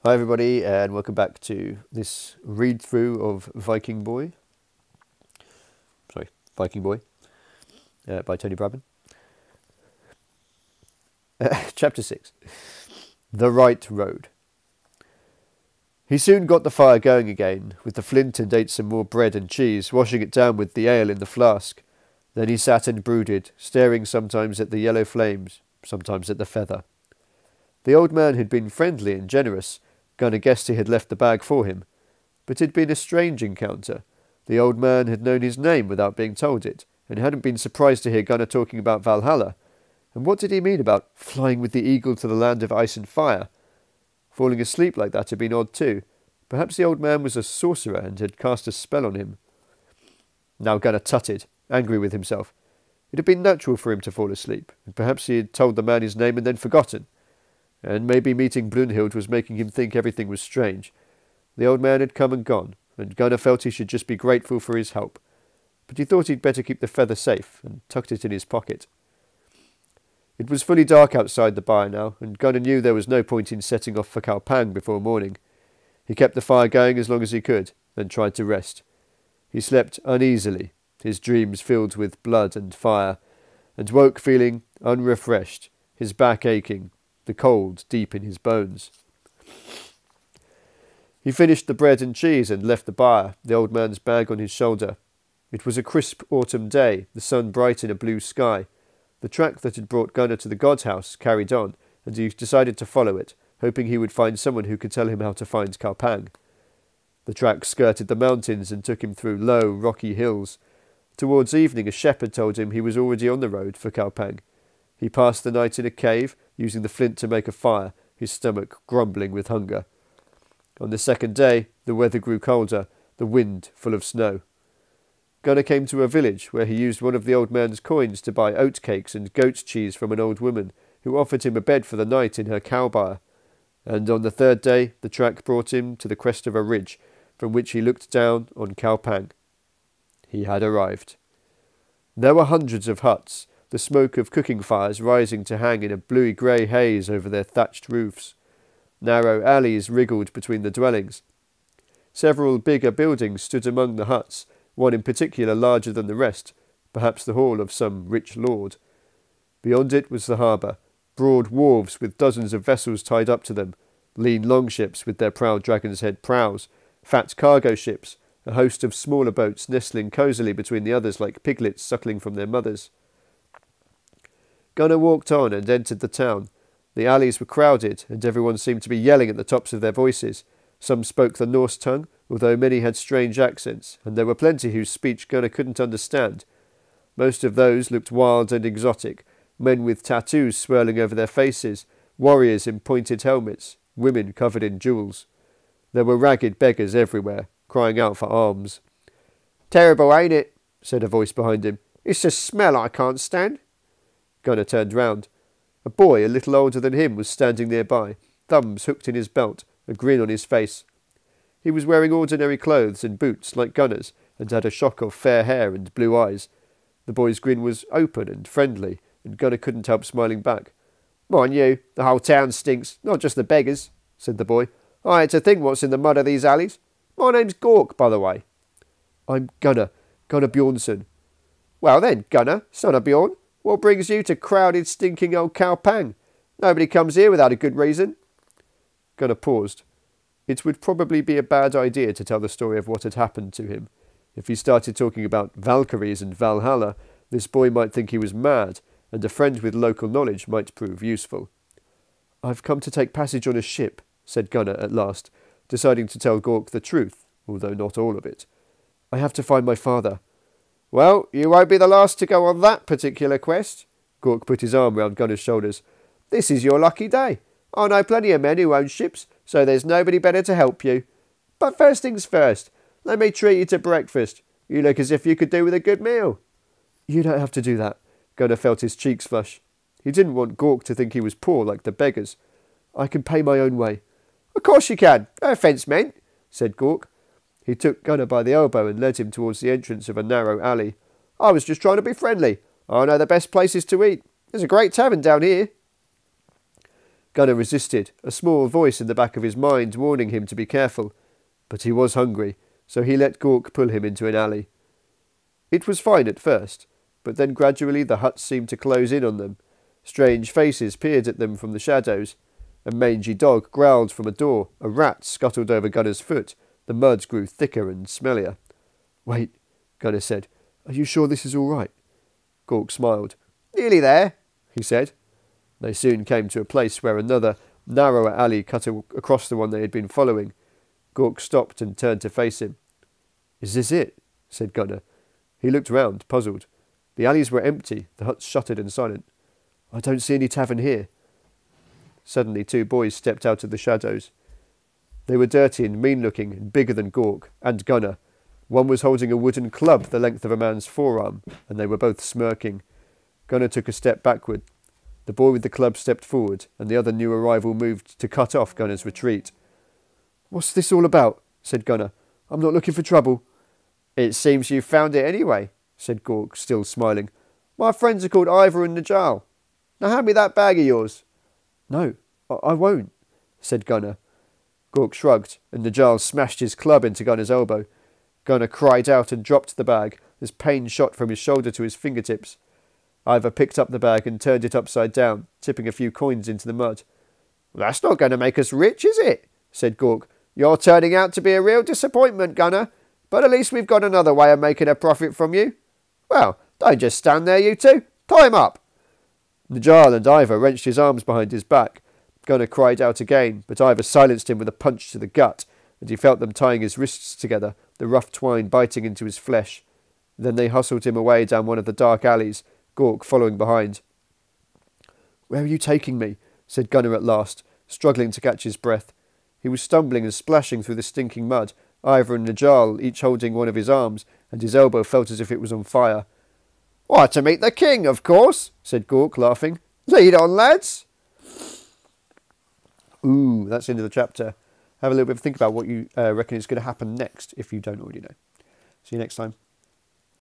Hi everybody, and welcome back to this read-through of Viking Boy. Viking Boy, by Tony Bradman. Chapter 6. The Right Road. He soon got the fire going again, with the flint, and ate some more bread and cheese, washing it down with the ale in the flask. Then he sat and brooded, staring sometimes at the yellow flames, sometimes at the feather. The old man had been friendly and generous. Gunnar guessed he had left the bag for him. But it had been a strange encounter. The old man had known his name without being told it, and hadn't been surprised to hear Gunnar talking about Valhalla. And what did he mean about flying with the eagle to the land of ice and fire? Falling asleep like that had been odd too. Perhaps the old man was a sorcerer and had cast a spell on him. Now Gunnar tutted, angry with himself. It had been natural for him to fall asleep, and perhaps he had told the man his name and then forgotten. And maybe meeting Brunhild was making him think everything was strange. The old man had come and gone, and Gunnar felt he should just be grateful for his help. But he thought he'd better keep the feather safe, and tucked it in his pocket. It was fully dark outside the byre now, and Gunnar knew there was no point in setting off for Kalpang before morning. He kept the fire going as long as he could, then tried to rest. He slept uneasily, his dreams filled with blood and fire, and woke feeling unrefreshed, his back aching, the cold deep in his bones. He finished the bread and cheese and left the byre, the old man's bag on his shoulder. It was a crisp autumn day, the sun bright in a blue sky. The track that had brought Gunnar to the god's house carried on, and he decided to follow it, hoping he would find someone who could tell him how to find Kalpang. The track skirted the mountains and took him through low, rocky hills. Towards evening a shepherd told him he was already on the road for Kalpang. He passed the night in a cave, using the flint to make a fire, his stomach grumbling with hunger. On the second day, the weather grew colder, the wind full of snow. Gunnar came to a village where he used one of the old man's coins to buy oatcakes and goat's cheese from an old woman, who offered him a bed for the night in her cow byre. And on the third day, the track brought him to the crest of a ridge, from which he looked down on Kalpang. He had arrived. There were hundreds of huts, the smoke of cooking fires rising to hang in a bluey-grey haze over their thatched roofs. Narrow alleys wriggled between the dwellings. Several bigger buildings stood among the huts, one in particular larger than the rest, perhaps the hall of some rich lord. Beyond it was the harbour, broad wharves with dozens of vessels tied up to them, lean longships with their proud dragon's head prows, fat cargo ships, a host of smaller boats nestling cosily between the others like piglets suckling from their mothers. Gunnar walked on and entered the town. The alleys were crowded, and everyone seemed to be yelling at the tops of their voices. Some spoke the Norse tongue, although many had strange accents, and there were plenty whose speech Gunnar couldn't understand. Most of those looked wild and exotic, men with tattoos swirling over their faces, warriors in pointed helmets, women covered in jewels. There were ragged beggars everywhere, crying out for alms. "Terrible, ain't it?" said a voice behind him. "It's the smell I can't stand." Gunnar turned round. A boy a little older than him was standing nearby, thumbs hooked in his belt, a grin on his face. He was wearing ordinary clothes and boots like Gunnar's, and had a shock of fair hair and blue eyes. The boy's grin was open and friendly, and Gunnar couldn't help smiling back. "Mind you, the whole town stinks, not just the beggars," said the boy. "I had to think what's in the mud of these alleys. My name's Gork, by the way." "I'm Gunnar Bjornsson." "Well then, Gunnar, son of Bjorn, what brings you to crowded, stinking old Kalpang? Nobody comes here without a good reason." Gunnar paused. It would probably be a bad idea to tell the story of what had happened to him. If he started talking about Valkyries and Valhalla, this boy might think he was mad, and a friend with local knowledge might prove useful. "I've come to take passage on a ship," said Gunnar at last, deciding to tell Gork the truth, although not all of it. "I have to find my father." "Well, you won't be the last to go on that particular quest." Gork put his arm round Gunnar's shoulders. "This is your lucky day. I know plenty of men who own ships, so there's nobody better to help you. But first things first, let me treat you to breakfast. You look as if you could do with a good meal." "You don't have to do that." Gunnar felt his cheeks flush. He didn't want Gork to think he was poor like the beggars. "I can pay my own way." "Of course you can. No offence meant," said Gork. He took Gunnar by the elbow and led him towards the entrance of a narrow alley. "I was just trying to be friendly. I know the best places to eat. There's a great tavern down here." Gunnar resisted, a small voice in the back of his mind warning him to be careful. But he was hungry, so he let Gork pull him into an alley. It was fine at first, but then gradually the huts seemed to close in on them. Strange faces peered at them from the shadows. A mangy dog growled from a door. A rat scuttled over Gunnar's foot. The mud grew thicker and smellier. "Wait," Gunnar said. "Are you sure this is all right?" Gork smiled. "Nearly there," he said. They soon came to a place where another, narrower alley cut across the one they had been following. Gork stopped and turned to face him. "Is this it?" said Gunnar. He looked round, puzzled. The alleys were empty, the huts shuttered and silent. "I don't see any tavern here." Suddenly 2 boys stepped out of the shadows. They were dirty and mean-looking and bigger than Gork and Gunnar. One was holding a wooden club the length of a man's forearm, and they were both smirking. Gunnar took a step backward. The boy with the club stepped forward, and the other new arrival moved to cut off Gunnar's retreat. "What's this all about?" said Gunnar. "I'm not looking for trouble." "It seems you found it anyway," said Gork, still smiling. "My friends are called Ivor and Najal. Now hand me that bag of yours." "No, I won't," said Gunnar. Gork shrugged, and Najal smashed his club into Gunnar's elbow. Gunnar cried out and dropped the bag, as pain shot from his shoulder to his fingertips. Ivor picked up the bag and turned it upside down, tipping a few coins into the mud. "That's not going to make us rich, is it?" said Gork. "You're turning out to be a real disappointment, Gunnar, but at least we've got another way of making a profit from you. Well, don't just stand there, you two. Tie him up." Najal and Ivor wrenched his arms behind his back. Gunnar cried out again, but Ivor silenced him with a punch to the gut, and he felt them tying his wrists together, the rough twine biting into his flesh. Then they hustled him away down one of the dark alleys, Gork following behind. "Where are you taking me?" said Gunnar at last, struggling to catch his breath. He was stumbling and splashing through the stinking mud, Ivor and Najal each holding one of his arms, and his elbow felt as if it was on fire. "Why, to meet the king, of course," said Gork, laughing. "Lead on, lads." Ooh, that's the end of the chapter. Have a little bit of a think about what you reckon is going to happen next, if you don't already know. See you next time.